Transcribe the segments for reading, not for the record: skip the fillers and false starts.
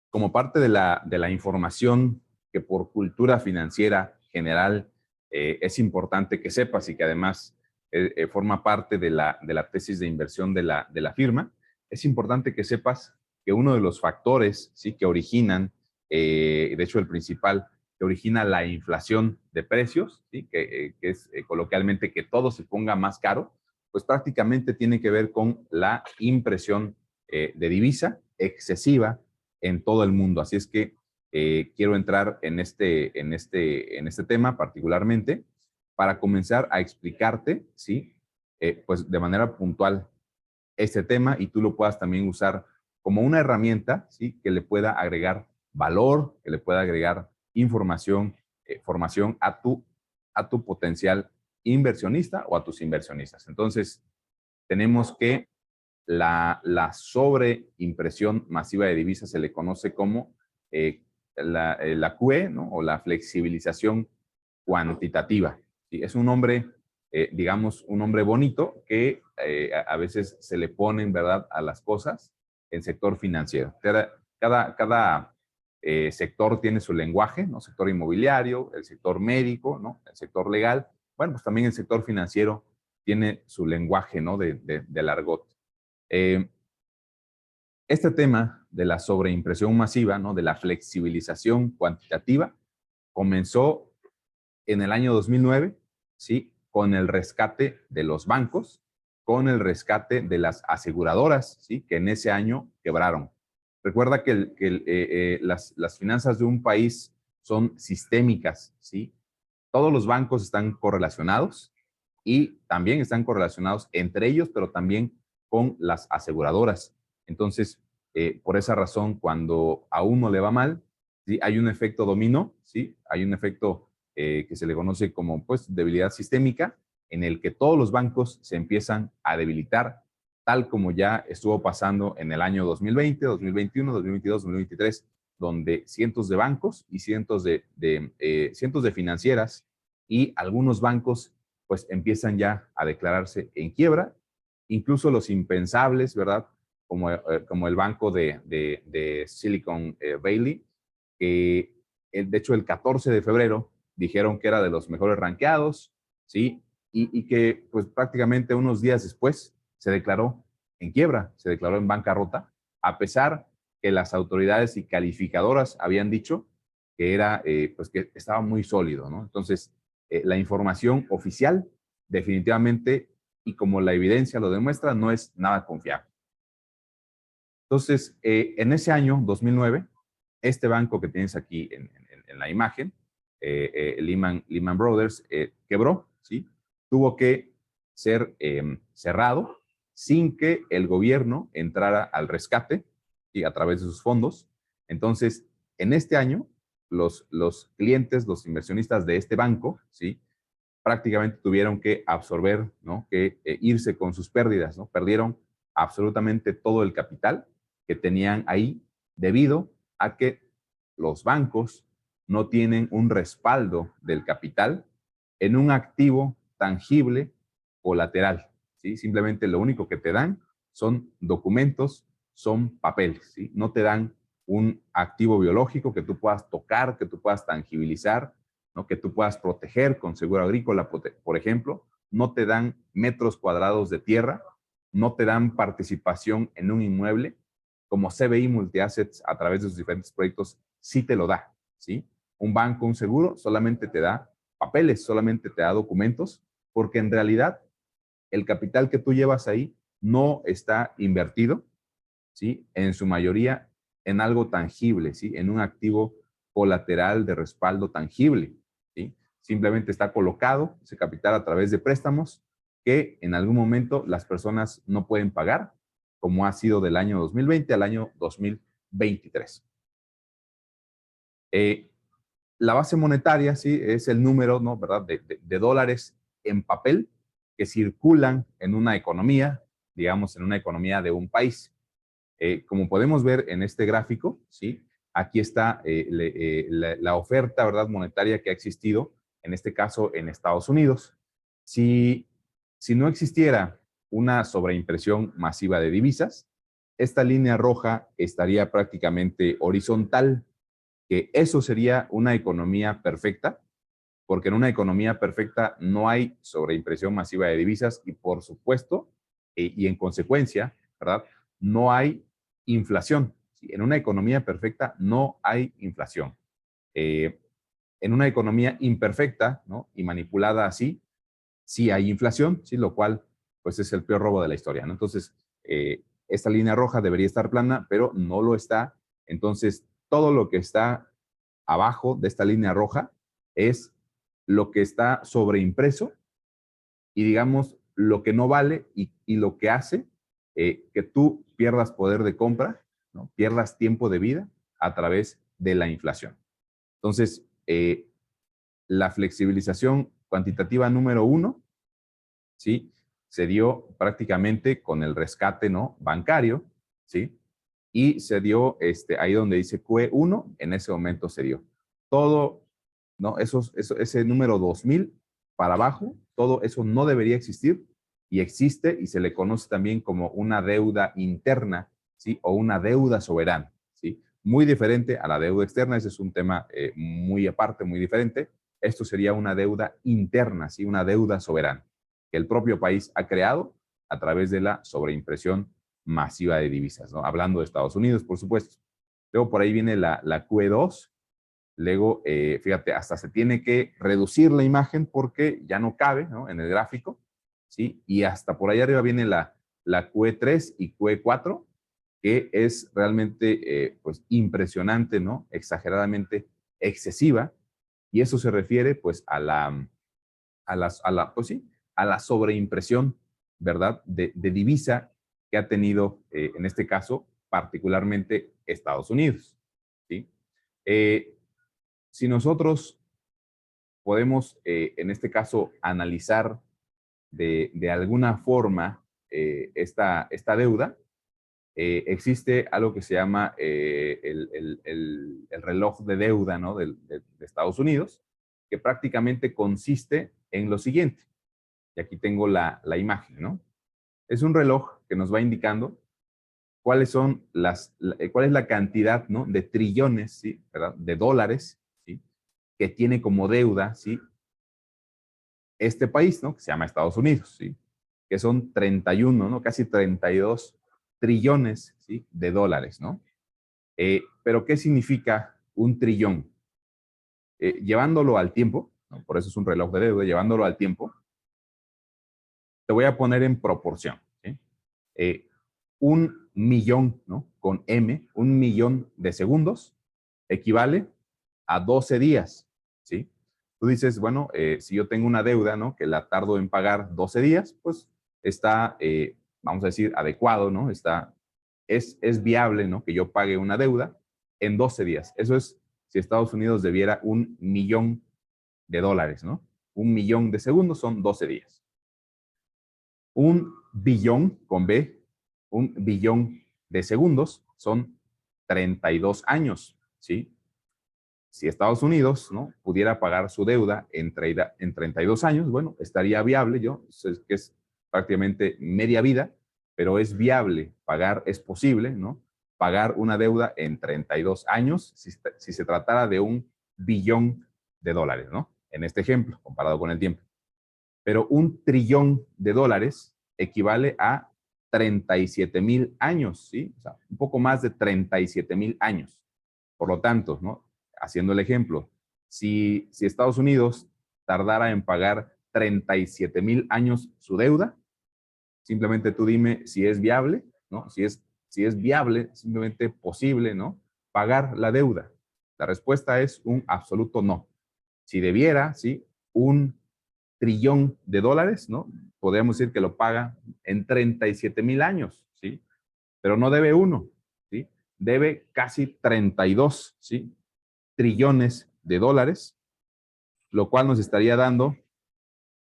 Como parte de la información que por cultura financiera general es importante que sepas y que además forma parte de la tesis de inversión de la firma, es importante que sepas que uno de los factores, ¿sí?, que originan, de hecho el principal, que origina la inflación de precios, ¿sí?, que es coloquialmente que todo se ponga más caro, pues prácticamente tiene que ver con la impresión de divisa excesiva en todo el mundo. Así es que quiero entrar en este tema particularmente para comenzar a explicarte, ¿sí?, pues de manera puntual este tema y tú lo puedas también usar como una herramienta, ¿sí?, que le pueda agregar valor, que le pueda agregar información, formación a tu potencial inversionista o a tus inversionistas. Entonces, tenemos que la sobreimpresión masiva de divisas se le conoce como la QE, ¿no?, o la flexibilización cuantitativa. ¿Sí? Es un nombre, digamos, un nombre bonito que a veces se le ponen, ¿verdad?, a las cosas en sector financiero. Cada sector tiene su lenguaje, ¿no? Sector inmobiliario, el sector médico, ¿no?, el sector legal. Bueno, pues también el sector financiero tiene su lenguaje, ¿no?, del argot. Eh, este tema de la sobreimpresión masiva, ¿no?, de la flexibilización cuantitativa, comenzó en el año 2009, ¿sí?, con el rescate de los bancos, con el rescate de las aseguradoras, ¿sí?, que en ese año quebraron. Recuerda que las finanzas de un país son sistémicas, ¿sí? Todos los bancos están correlacionados y también están correlacionados entre ellos, pero también con las aseguradoras. Entonces, por esa razón, cuando a uno le va mal, ¿sí?, hay un efecto dominó, ¿sí? Hay un efecto que se le conoce como, pues, debilidad sistémica, en el que todos los bancos se empiezan a debilitar, tal como ya estuvo pasando en el año 2020, 2021, 2022, 2023, donde cientos de bancos y cientos de financieras y algunos bancos pues empiezan ya a declararse en quiebra, incluso los impensables, ¿verdad? Como el banco de Silicon Valley, que de hecho el 14 de febrero dijeron que era de los mejores rankeados, ¿sí? Y que pues prácticamente unos días después se declaró en quiebra, se declaró en bancarrota, a pesar que las autoridades y calificadoras habían dicho que era, pues que estaba muy sólido, ¿no? Entonces, la información oficial definitivamente, y como la evidencia lo demuestra, no es nada confiable. Entonces, en ese año, 2009, este banco que tienes aquí en la imagen, Lehman Brothers, quebró, ¿sí? Tuvo que ser cerrado sin que el gobierno entrara al rescate, ¿sí?, a través de sus fondos. Entonces, en este año, los clientes, los inversionistas de este banco, ¿sí?, prácticamente tuvieron que absorber, ¿no?, que irse con sus pérdidas, ¿no? Perdieron absolutamente todo el capital que tenían ahí debido a que los bancos no tienen un respaldo del capital en un activo tangible colateral, ¿sí? Simplemente lo único que te dan son documentos, son papeles, ¿sí? No te dan un activo biológico que tú puedas tocar, que tú puedas tangibilizar, ¿no?, que tú puedas proteger con seguro agrícola, por ejemplo. No te dan metros cuadrados de tierra, no te dan participación en un inmueble, como CBI Multiassets a través de sus diferentes proyectos sí te lo da, ¿sí? Un banco, un seguro, solamente te da papeles, solamente te da documentos, porque en realidad el capital que tú llevas ahí no está invertido, ¿sí?, en su mayoría en algo tangible, ¿sí?, en un activo colateral de respaldo tangible, ¿sí? Simplemente está colocado ese capital a través de préstamos que en algún momento las personas no pueden pagar, como ha sido del año 2020 al año 2023. Eh, la base monetaria, sí, es el número, ¿no?, ¿verdad?, de dólares en papel que circulan en una economía, digamos, en una economía de un país. Como podemos ver en este gráfico, ¿sí?, aquí está la oferta, ¿verdad?, monetaria que ha existido, en este caso en Estados Unidos. Si no existiera una sobreimpresión masiva de divisas, esta línea roja estaría prácticamente horizontal, que eso sería una economía perfecta, porque en una economía perfecta no hay sobreimpresión masiva de divisas y, por supuesto, y en consecuencia, ¿verdad? No hay inflación. ¿Sí? En una economía perfecta no hay inflación. En una economía imperfecta, ¿no? Y manipulada así, sí hay inflación, ¿sí? Lo cual, pues, es el peor robo de la historia, ¿no? Entonces, esta línea roja debería estar plana, pero no lo está. Entonces, todo lo que está abajo de esta línea roja es lo que está sobreimpreso y, digamos, lo que no vale y lo que hace que tú pierdas poder de compra, ¿no? Pierdas tiempo de vida a través de la inflación. Entonces, la flexibilización cuantitativa número 1, ¿sí? Se dio prácticamente con el rescate, ¿no? Bancario, ¿sí? Y se dio ahí donde dice QE1, en ese momento se dio. Todo, ¿no? Ese número 2000 para abajo, todo eso no debería existir y existe y se le conoce también como una deuda interna, ¿sí? O una deuda soberana, ¿sí? Muy diferente a la deuda externa, ese es un tema muy aparte, muy diferente. Esto sería una deuda interna, ¿sí? Una deuda soberana que el propio país ha creado a través de la sobreimpresión masiva de divisas, ¿no? Hablando de Estados Unidos, por supuesto. Luego por ahí viene la QE2. Luego, fíjate, hasta se tiene que reducir la imagen porque ya no cabe, ¿no? En el gráfico, ¿sí? Y hasta por ahí arriba viene la QE3 y QE4, que es realmente, pues, impresionante, ¿no? Exageradamente excesiva. Y eso se refiere, pues, pues sí, a la sobreimpresión, ¿verdad? De divisa que ha tenido, en este caso, particularmente Estados Unidos, ¿sí? Si nosotros podemos, en este caso, analizar de alguna forma esta deuda, existe algo que se llama el reloj de deuda, ¿no? de Estados Unidos, que prácticamente consiste en lo siguiente. Y aquí tengo la imagen, ¿no? Es un reloj que nos va indicando cuáles son cuál es la cantidad, ¿no? De trillones, ¿sí? ¿Verdad? De dólares, ¿sí? Que tiene como deuda, ¿sí? Este país, ¿no? Que se llama Estados Unidos, ¿sí? Que son 31, ¿no? Casi 32 trillones, ¿sí? De dólares, ¿no? Pero ¿qué significa un trillón? Llevándolo al tiempo, ¿no? Por eso es un reloj de deuda, llevándolo al tiempo, te voy a poner en proporción, ¿sí? Un millón, ¿no? Con M, un millón de segundos equivale a 12 días, ¿sí? Tú dices, bueno, si yo tengo una deuda, ¿no? Que la tardo en pagar 12 días, pues está, vamos a decir, adecuado, ¿no? Es viable, ¿no? Que yo pague una deuda en 12 días. Eso es si Estados Unidos debiera un millón de dólares, ¿no? Un millón de segundos son 12 días. Un billón con B, un billón de segundos son 32 años, ¿sí? Si Estados Unidos, ¿no? Pudiera pagar su deuda en 32 años, bueno, estaría viable, que es prácticamente media vida, pero es viable pagar, es posible, ¿no? Pagar una deuda en 32 años si se tratara de un billón de dólares, ¿no? En este ejemplo, comparado con el tiempo. Pero un trillón de dólares equivale a 37,000 años, ¿sí? O sea, un poco más de 37,000 años. Por lo tanto, ¿no? Haciendo el ejemplo, si Estados Unidos tardara en pagar 37,000 años su deuda, simplemente tú dime si es viable, ¿no? Si es viable, simplemente posible, ¿no? Pagar la deuda. La respuesta es un absoluto no. Si debiera, ¿sí? Un trillón de dólares, ¿no? Podríamos decir que lo paga en 37,000 años, ¿sí? Pero no debe uno, ¿sí? Debe casi 32, ¿sí? Trillones de dólares, lo cual nos estaría dando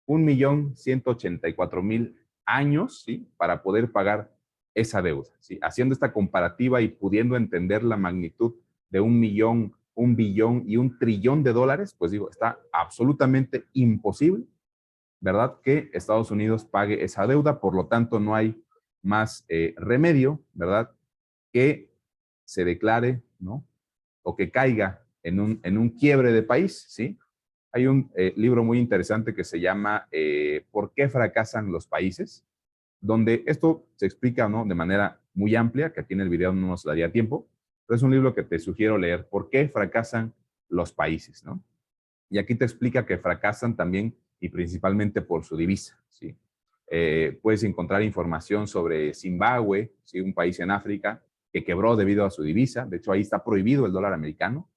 1,184,000 años, ¿sí? Para poder pagar esa deuda, ¿sí? Haciendo esta comparativa y pudiendo entender la magnitud de un millón, un billón y un trillón de dólares, pues digo, está absolutamente imposible, ¿verdad? Que Estados Unidos pague esa deuda, por lo tanto no hay más remedio, ¿verdad? que se declare, ¿no? O que caiga en un quiebre de país, ¿sí? Hay un libro muy interesante que se llama ¿Por qué fracasan los países? Donde esto se explica, ¿no? De manera muy amplia, que aquí en el video no nos daría tiempo, pero es un libro que te sugiero leer. ¿Por qué fracasan los países? ¿No? Y aquí te explica que fracasan también y principalmente por su divisa, ¿sí? Puedes encontrar información sobre Zimbabue, ¿sí? Un país en África que quebró debido a su divisa. De hecho, ahí está prohibido el dólar americano.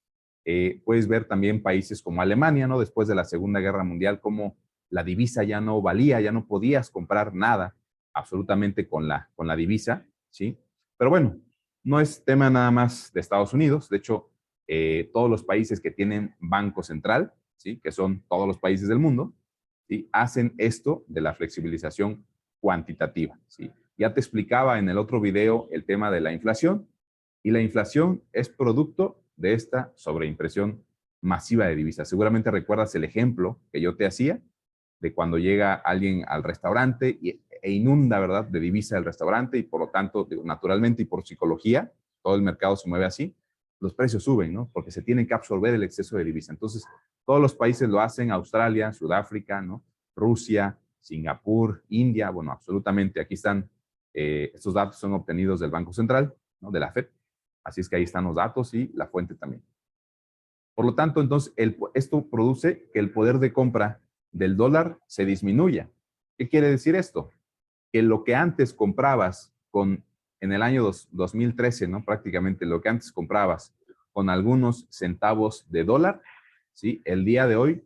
Puedes ver también países como Alemania, ¿no? Después de la Segunda Guerra Mundial, cómo la divisa ya no valía, ya no podías comprar nada absolutamente con la divisa, ¿sí? Pero bueno, no es tema nada más de Estados Unidos. De hecho, todos los países que tienen banco central, ¿sí? Que son todos los países del mundo, ¿sí? Hacen esto de la flexibilización cuantitativa, ¿sí? Ya te explicaba en el otro video el tema de la inflación, y la inflación es producto de esta sobreimpresión masiva de divisas. Seguramente recuerdas el ejemplo que yo te hacía de cuando llega alguien al restaurante e inunda, ¿verdad?, de divisa el restaurante y por lo tanto, digo, naturalmente y por psicología, todo el mercado se mueve así, los precios suben, ¿no? Porque se tienen que absorber el exceso de divisa. Entonces, todos los países lo hacen, Australia, Sudáfrica, ¿no? Rusia, Singapur, India, bueno, absolutamente, aquí están, estos datos son obtenidos del Banco Central, ¿no? De la FED. Así es que ahí están los datos y la fuente también. Por lo tanto, entonces, esto produce que el poder de compra del dólar se disminuya. ¿Qué quiere decir esto? Que lo que antes comprabas en el año 2013, ¿no? Prácticamente lo que antes comprabas con algunos centavos de dólar, ¿sí? El día de hoy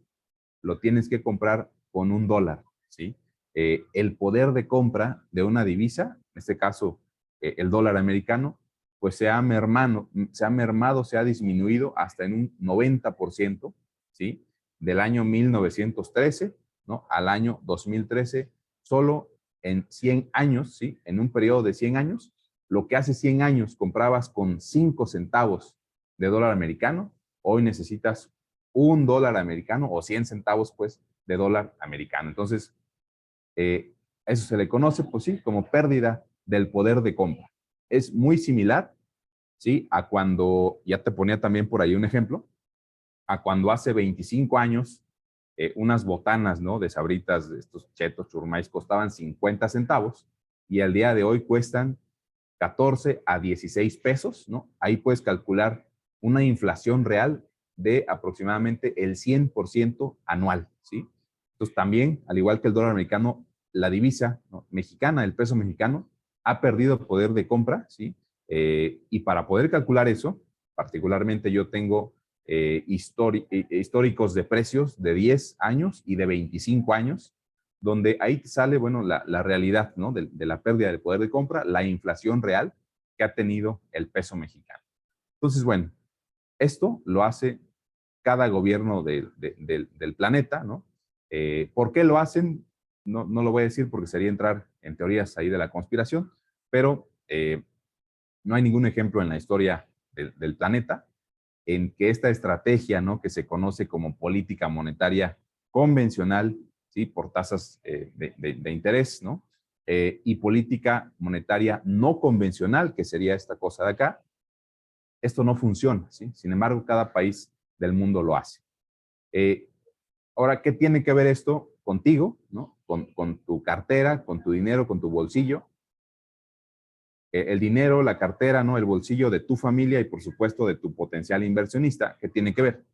lo tienes que comprar con $1, ¿sí? El poder de compra de una divisa, en este caso el dólar americano, pues se ha mermado, se ha disminuido hasta en un 90%, ¿sí? Del año 1913, ¿no? Al año 2013, solo en 100 años, ¿sí? En un periodo de 100 años, lo que hace 100 años comprabas con 5 centavos de dólar americano, hoy necesitas $1 americano o 100 centavos, pues, de dólar americano. Entonces, eso se le conoce, pues sí, como pérdida del poder de compra. Es muy similar, ¿sí? A cuando, ya te ponía también por ahí un ejemplo, a cuando hace 25 años unas botanas, ¿no? De Sabritas, de estos chetos, churmais, costaban 50 centavos y al día de hoy cuestan 14 a 16 pesos, ¿no? Ahí puedes calcular una inflación real de aproximadamente el 100% anual, ¿sí? Entonces también, al igual que el dólar americano, la divisa, ¿no?, mexicana, el peso mexicano, ha perdido poder de compra, ¿sí? Y para poder calcular eso, particularmente yo tengo históricos de precios de 10 años y de 25 años, donde ahí sale, bueno, la realidad, ¿no? De la pérdida del poder de compra, la inflación real que ha tenido el peso mexicano. Entonces, bueno, esto lo hace cada gobierno del planeta, ¿no? ¿Por qué lo hacen? No lo voy a decir porque sería entrar en teorías ahí de la conspiración, pero no hay ningún ejemplo en la historia del planeta en que esta estrategia, ¿no?, que se conoce como política monetaria convencional, ¿sí?, por tasas de interés, ¿no? Y política monetaria no convencional, que sería esta cosa de acá, esto no funciona, ¿sí? Sin embargo, cada país del mundo lo hace. Eh, Ahora, ¿qué tiene que ver esto contigo, ¿no? Con tu cartera, con tu dinero, con tu bolsillo? El dinero, la cartera, ¿no? El bolsillo de tu familia y, por supuesto, de tu potencial inversionista. ¿Qué tiene que ver?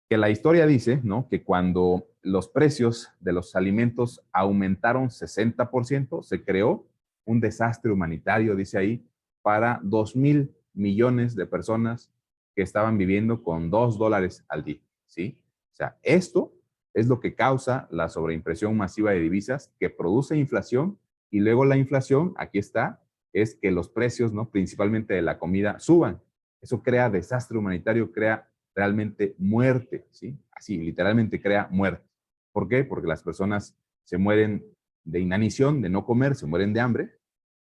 Que la historia dice, ¿no?, que cuando los precios de los alimentos aumentaron 60%, se creó un desastre humanitario, dice ahí, para 2,000 millones de personas que estaban viviendo con $2 al día, ¿sí? O sea, esto es lo que causa la sobreimpresión masiva de divisas que produce inflación y luego la inflación, aquí está, es que los precios, ¿no?, principalmente de la comida, suban. Eso crea desastre humanitario, crea realmente muerte, ¿sí? Así, literalmente crea muerte. ¿Por qué? Porque las personas se mueren de inanición, de no comer, se mueren de hambre,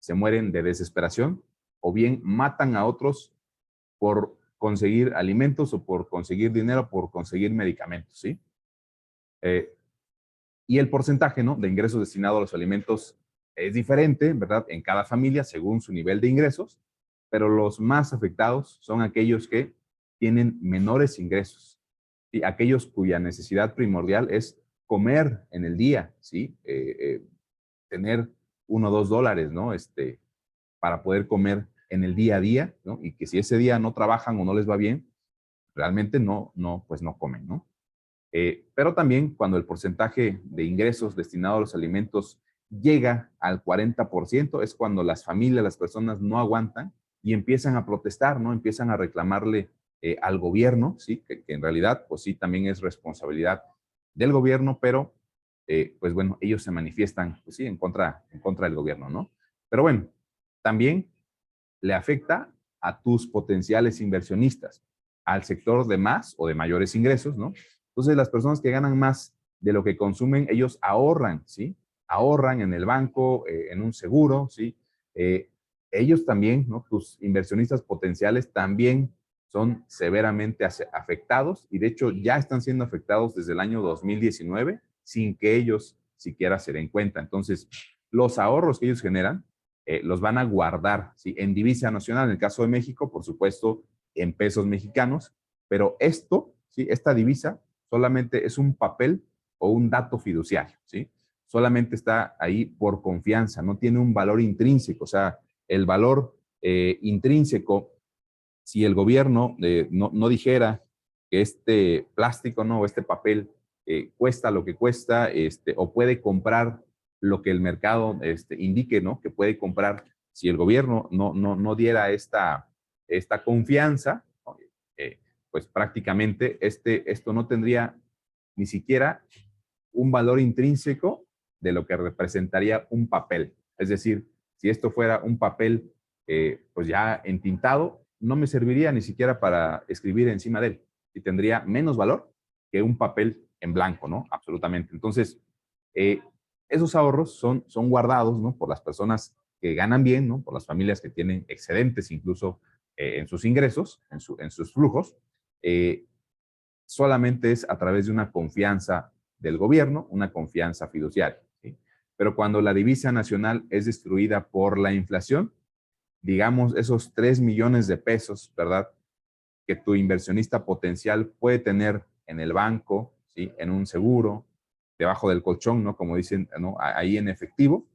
se mueren de desesperación, o bien matan a otros por conseguir alimentos o por conseguir dinero, por conseguir medicamentos, ¿sí? Eh, y el porcentaje, ¿no?, de ingresos destinados a los alimentos es diferente, ¿verdad? En cada familia según su nivel de ingresos, pero los más afectados son aquellos que tienen menores ingresos, y aquellos cuya necesidad primordial es comer en el día, ¿sí? Tener $1 o $2, ¿no? Para poder comer en el día a día, ¿no? Y que si ese día no trabajan o no les va bien, realmente pues no comen, ¿no? Pero también cuando el porcentaje de ingresos destinado a los alimentos llega al 40%, es cuando las familias, las personas no aguantan y empiezan a protestar, ¿no? Empiezan a reclamarle al gobierno, ¿sí? Que en realidad, pues sí, también es responsabilidad del gobierno, pero pues bueno, ellos se manifiestan, pues sí, en contra del gobierno, ¿no? Pero bueno, también le afecta a tus potenciales inversionistas, al sector de más o de mayores ingresos, ¿no? Entonces, las personas que ganan más de lo que consumen, ellos ahorran, ¿sí? Ahorran en el banco, en un seguro, ¿sí? Eh, ellos también, ¿no? Tus inversionistas potenciales también son severamente afectados y de hecho ya están siendo afectados desde el año 2019 sin que ellos siquiera se den cuenta. Entonces, los ahorros que ellos generan los van a guardar, ¿sí? En divisa nacional, en el caso de México, por supuesto, en pesos mexicanos, pero esto, ¿sí? Esta divisa solamente es un papel o un dato fiduciario, ¿sí? Solamente está ahí por confianza, no tiene un valor intrínseco, o sea, el valor intrínseco, si el gobierno no dijera que este plástico, no, o este papel cuesta lo que cuesta, o puede comprar lo que el mercado indique, ¿no? Que puede comprar, si el gobierno no diera esta confianza, eh, pues prácticamente esto no tendría ni siquiera un valor intrínseco de lo que representaría un papel. Es decir, si esto fuera un papel pues ya entintado, no me serviría ni siquiera para escribir encima de él y tendría menos valor que un papel en blanco, ¿no? Absolutamente. Entonces, eh, esos ahorros son guardados, ¿no? Por las personas que ganan bien, ¿no? Por las familias que tienen excedentes incluso en sus ingresos, en sus flujos. Eh, Solamente es a través de una confianza del gobierno, una confianza fiduciaria, ¿sí? Pero cuando la divisa nacional es destruida por la inflación, digamos esos 3 millones de pesos, ¿verdad? Que tu inversionista potencial puede tener en el banco, ¿sí? En un seguro, debajo del colchón, ¿no? Como dicen, ¿no? Ahí en efectivo.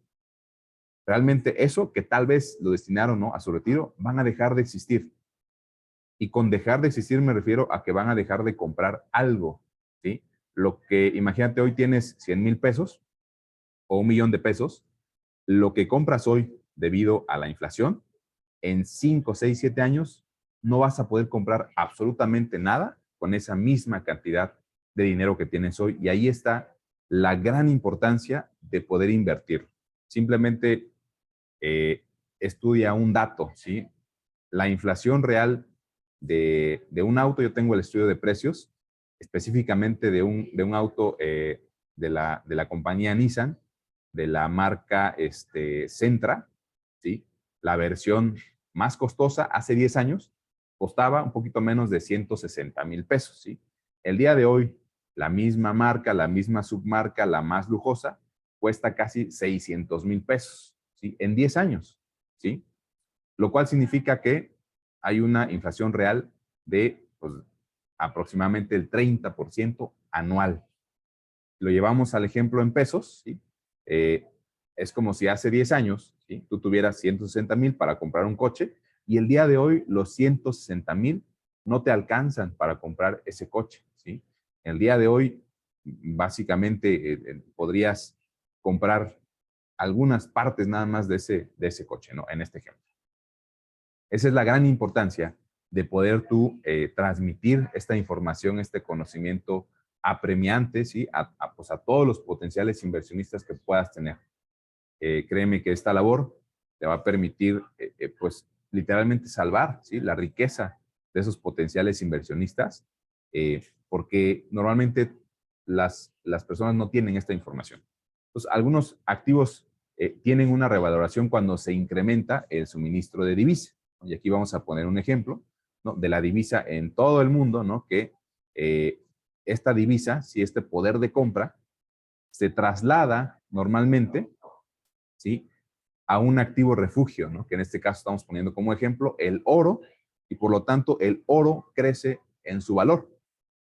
Realmente eso que tal vez lo destinaron, ¿no? A su retiro, van a dejar de existir. Y con dejar de existir me refiero a que van a dejar de comprar algo, ¿sí? Lo que, imagínate, hoy tienes 100,000 pesos o 1,000,000 de pesos, lo que compras hoy debido a la inflación, en 5, 6, 7 años, no vas a poder comprar absolutamente nada con esa misma cantidad de dinero que tienes hoy. Y ahí está la gran importancia de poder invertir. Simplemente estudia un dato, ¿sí? La inflación real de un auto, yo tengo el estudio de precios, específicamente de un auto de la compañía Nissan, de la marca Sentra, ¿sí? La versión más costosa hace 10 años costaba un poquito menos de 160,000 pesos, ¿sí? El día de hoy, la misma marca, la misma submarca, la más lujosa, cuesta casi 600,000 pesos, ¿sí? En 10 años, ¿sí? Lo cual significa que hay una inflación real de pues, aproximadamente el 30% anual. Lo llevamos al ejemplo en pesos, ¿sí? Eh, es como si hace 10 años, ¿sí? Tú tuvieras 160,000 para comprar un coche y el día de hoy los 160,000 no te alcanzan para comprar ese coche, ¿sí? El día de hoy, básicamente, podrías comprar algunas partes nada más de ese coche, ¿no? En este ejemplo. Esa es la gran importancia de poder tú transmitir esta información, este conocimiento apremiante, ¿sí? Pues a todos los potenciales inversionistas que puedas tener. Créeme que esta labor te va a permitir, pues, literalmente salvar, ¿sí? La riqueza de esos potenciales inversionistas, porque normalmente las personas no tienen esta información. Entonces, algunos activos tienen una revaloración cuando se incrementa el suministro de divisa. Y aquí vamos a poner un ejemplo, ¿no? De la divisa en todo el mundo, ¿no? Que eh, esta divisa, si este poder de compra, se traslada normalmente, ¿sí? a un activo refugio, ¿no? Que en este caso estamos poniendo como ejemplo el oro, y por lo tanto el oro crece en su valor,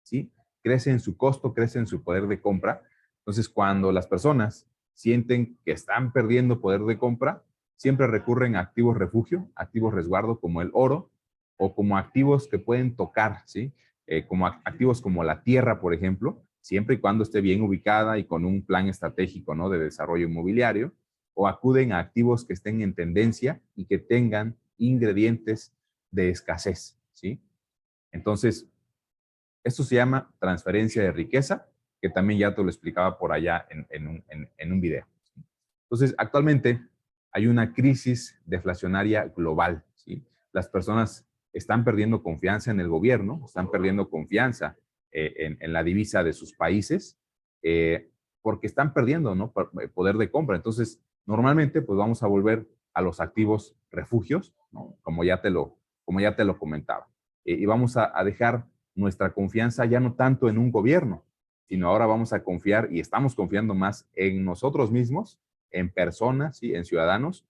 ¿sí? Crece en su costo, crece en su poder de compra. Entonces, cuando las personas sienten que están perdiendo poder de compra, siempre recurren a activos refugio, activos resguardo como el oro, o como activos que pueden tocar, ¿sí? Como activos como la tierra, por ejemplo, siempre y cuando esté bien ubicada y con un plan estratégico, ¿no? De desarrollo inmobiliario, o acuden a activos que estén en tendencia y que tengan ingredientes de escasez, ¿sí? Entonces, esto se llama transferencia de riqueza, que también ya te lo explicaba por allá en un video. Entonces, actualmente hay una crisis deflacionaria global, ¿sí? Las personas están perdiendo confianza en el gobierno, están perdiendo confianza en la divisa de sus países, porque están perdiendo, ¿no? Poder de compra. Entonces, normalmente, pues vamos a volver a los activos refugios, ¿no? Como ya te lo comentaba. Y vamos a dejar nuestra confianza ya no tanto en un gobierno, sino ahora vamos a confiar y estamos confiando más en nosotros mismos, en personas, ¿sí? En ciudadanos,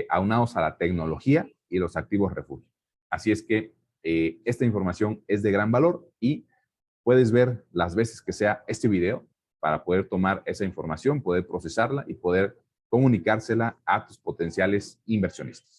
aunados a la tecnología y los activos refugio. Así es que esta información es de gran valor y puedes ver las veces que sea este video para poder tomar esa información, poder procesarla y poder comunicársela a tus potenciales inversionistas.